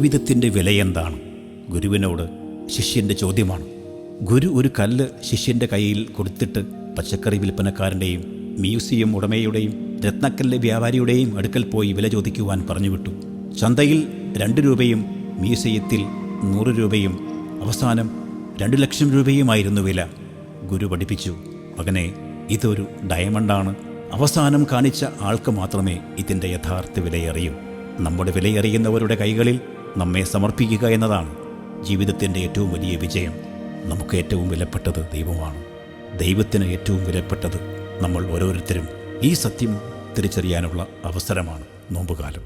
ജീവിതത്തിൻ്റെ വിലയെന്താണ്? ഗുരുവിനോട് ശിഷ്യൻ്റെ ചോദ്യമാണ്. ഗുരു ഒരു കല്ല് ശിഷ്യൻ്റെ കയ്യിൽ കൊടുത്തിട്ട് പച്ചക്കറി വിൽപ്പനക്കാരൻ്റെയും മ്യൂസിയം ഉടമയുടെയും രത്നക്കല്ല് വ്യാപാരിയുടെയും അടുക്കൽ പോയി വില ചോദിക്കുവാൻ പറഞ്ഞുവിട്ടു. ചന്തയിൽ 2 രൂപയും മ്യൂസിയത്തിൽ 100 രൂപയും അവസാനം 2 ലക്ഷം രൂപയുമായിരുന്നു വില. ഗുരു പഠിപ്പിച്ചു, മകനെ, ഇതൊരു ഡയമണ്ടാണ്. അവസാനം കാണിച്ച ആൾക്ക് മാത്രമേ ഇതിൻ്റെ യഥാർത്ഥ വിലയറിയൂ. നമ്മുടെ വിലയറിയുന്നവരുടെ കൈകളിൽ നമ്മെ സമർപ്പിക്കുക എന്നതാണ് ജീവിതത്തിൻ്റെ ഏറ്റവും വലിയ വിജയം. നമുക്ക് ഏറ്റവും വിലപ്പെട്ടത് ദൈവമാണ്. ദൈവത്തിന് ഏറ്റവും വിലപ്പെട്ടത് നമ്മൾ ഓരോരുത്തരും. ഈ സത്യം തിരിച്ചറിയാനുള്ള അവസരമാണ് നോമ്പുകാലം.